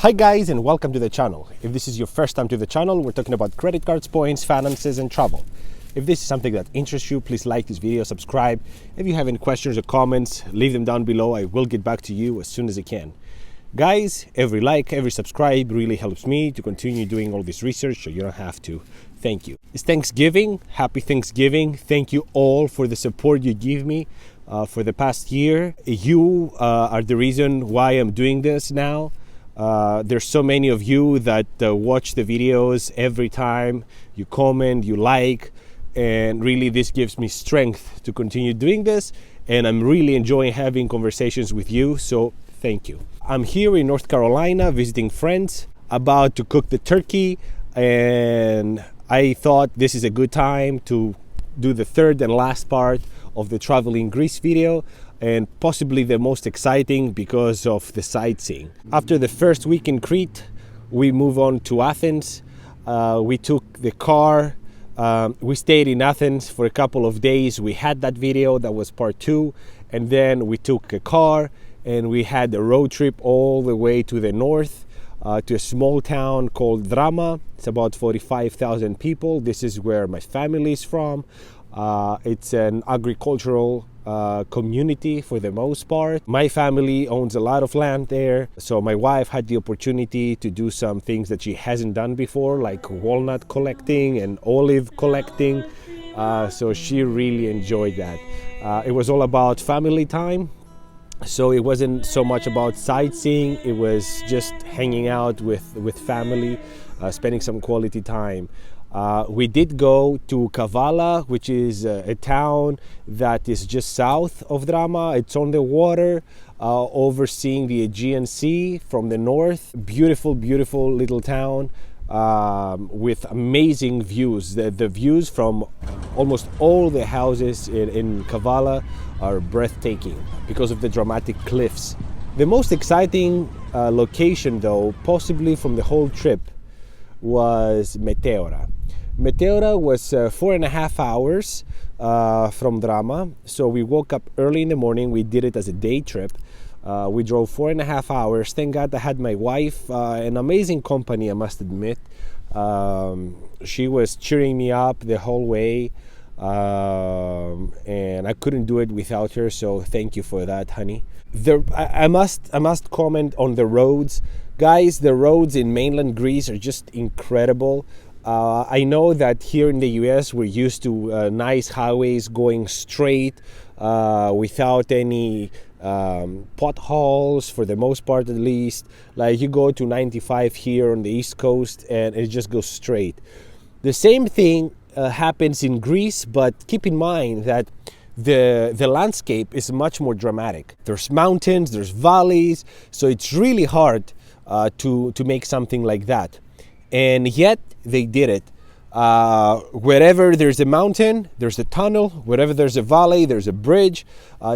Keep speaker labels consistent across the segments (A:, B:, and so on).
A: Hi guys, and welcome to the channel. If this is your first time to the channel, we're talking about credit cards, points, finances, and travel. If this is something that interests you, please like this video, subscribe. If you have any questions or comments, leave them down below. I will get back to you as soon as I can. Guys, every like, every subscribe really helps me to continue doing all this research, so you don't have to. Thank you. It's Thanksgiving. Happy Thanksgiving. Thank you all for the support you give me for the past year. You are the reason why I'm doing this now. There's so many of you that watch the videos every time. You comment, you like, and really this gives me strength to continue doing this. And I'm really enjoying having conversations with you, so thank you. I'm here in North Carolina visiting friends, about to cook the turkey, and I thought this is a good time to do the third and last part of the traveling Greece video, and possibly the most exciting because of the sightseeing. After the first week in Crete, we move on to Athens. We took the car. We stayed in Athens for a couple of days. We had that video, that was part 2, and then we took a car and we had a road trip all the way to the north, to a small town called Drama. It's about 45,000 people. This is where my family is from. It's an agricultural community for the most part. My family owns a lot of land there, so my wife had the opportunity to do some things that she hasn't done before, like walnut collecting and olive collecting, so she really enjoyed that. It was all about family time, so it wasn't so much about sightseeing. It was just hanging out with family, spending some quality time. We did go to Kavala, which is a town that is just south of Drama. It's on the water, overseeing the Aegean Sea from the north. Beautiful, beautiful little town with amazing views. The views from almost all the houses in Kavala are breathtaking because of the dramatic cliffs. The most exciting location, though, possibly from the whole trip, was Meteora. Meteora was 4.5 hours from Drama, so we woke up early in the morning. We did it as a day trip. We drove 4.5 hours. Thank God I had my wife, an amazing company, I must admit. She was cheering me up the whole way, and I couldn't do it without her, so thank you for that, honey. I must comment on the roads. Guys, the roads in mainland Greece are just incredible. I know that here in the US we're used to nice highways going straight without any potholes, for the most part at least. Like you go to 95 here on the East Coast and it just goes straight. The same thing happens in Greece, but keep in mind that the landscape is much more dramatic. There's mountains, there's valleys, so it's really hard to make something like that. And yet they did it. Wherever there's a mountain, there's a tunnel. Wherever there's a valley, there's a bridge.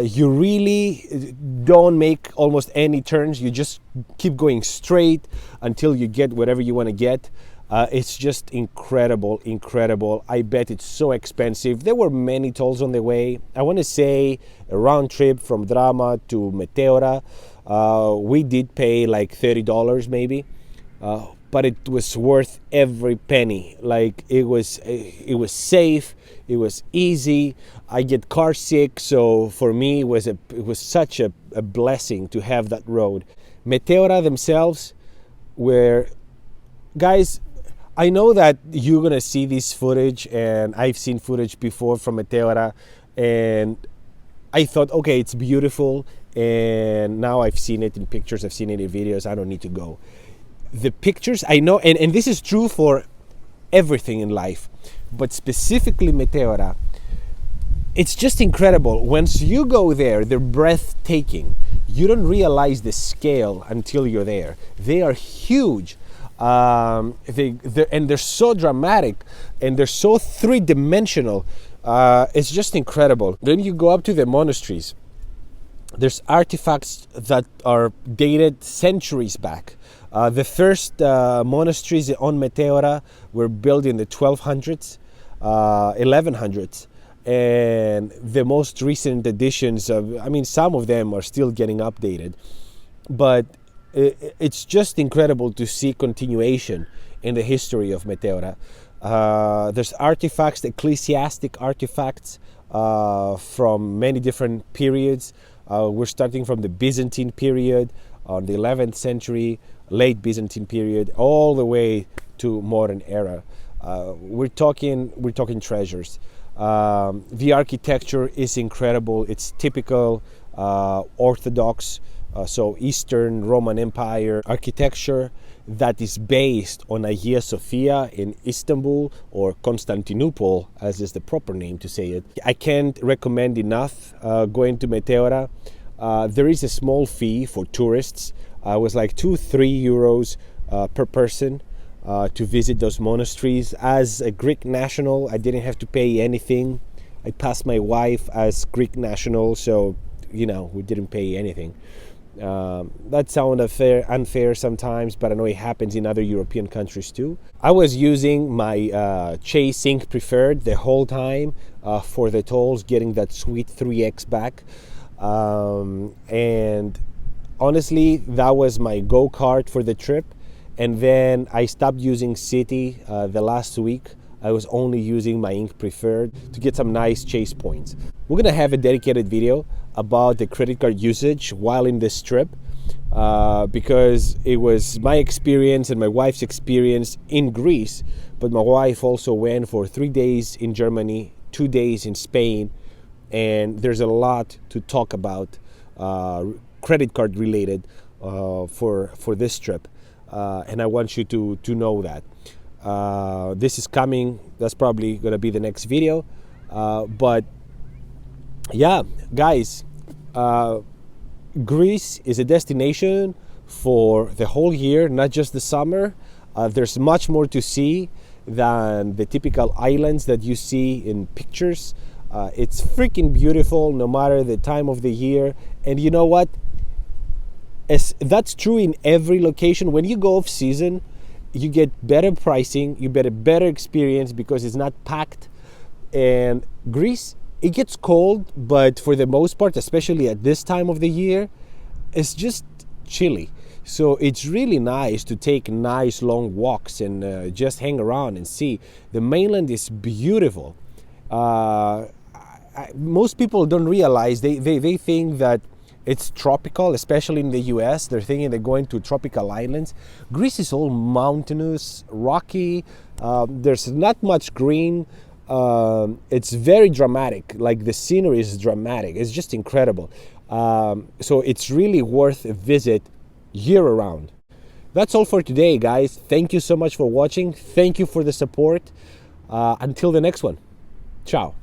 A: You really don't make almost any turns. You just keep going straight until you get whatever you want to get. It's just incredible, incredible. I bet it's so expensive. There were many tolls on the way. I want to say a round trip from Drama to Meteora, we did pay like $30 maybe. But it was worth every penny. Like it was safe, it was easy. I get car sick, so for me it was such a blessing to have that road. Meteora themselves were, guys, I know that you're gonna see this footage, and I've seen footage before from Meteora, and I thought, okay, it's beautiful, and now I've seen it in pictures, I've seen it in videos, I don't need to go. The pictures, I know, and this is true for everything in life, but specifically Meteora, it's just incredible. Once you go there, they're breathtaking. You don't realize the scale until you're there. They are huge, and they're so dramatic, and they're so three-dimensional. It's just incredible. Then you go up to the monasteries. There's artifacts that are dated centuries back. The first monasteries on Meteora were built in the 1200s, 1100s, and the most recent editions of, I mean, some of them are still getting updated, but it's just incredible to see continuation in the history of Meteora. There's artifacts, ecclesiastic artifacts from many different periods. We're starting from the Byzantine period, on the 11th century, late Byzantine period, all the way to modern era. We're talking treasures. The architecture is incredible. It's typical Orthodox, so Eastern Roman Empire architecture that is based on Hagia Sophia in Istanbul, or Constantinople, as is the proper name to say it. I can't recommend enough going to Meteora. There is a small fee for tourists. It was like 2-3 euros per person to visit those monasteries. As a Greek national, I didn't have to pay anything. I passed my wife as Greek national, so we didn't pay anything. That sounds unfair sometimes, but I know it happens in other European countries too. I was using my Chase Ink Preferred the whole time for the tolls, getting that sweet 3x back. And honestly, that was my go-kart for the trip. And then I stopped using City the last week. I was only using my Ink Preferred to get some nice Chase points. We're gonna have a dedicated video about the credit card usage while in this trip, because it was my experience and my wife's experience in Greece, but my wife also went for 3 days in Germany, 2 days in Spain, and there's a lot to talk about credit card related for this trip, and I want you to know that. This is coming. That's probably gonna be the next video, but yeah, guys, Greece is a destination for the whole year, not just the summer. There's much more to see than the typical islands that you see in pictures. It's freaking beautiful no matter the time of the year. And you know what? That's true in every location. When you go off season, you get better pricing, you get a better experience because it's not packed. And Greece, it gets cold, but for the most part, especially at this time of the year, it's just chilly. So it's really nice to take nice long walks and just hang around and see. The mainland is beautiful. Most people don't realize, they think that it's tropical, especially in the US. They're thinking they're going to tropical islands. Greece is all mountainous, rocky. There's not much green. It's very dramatic. Like, the scenery is dramatic. It's just incredible. So it's really worth a visit year round. That's all for today, guys. Thank you so much for watching. Thank you for the support. Until the next one. Ciao.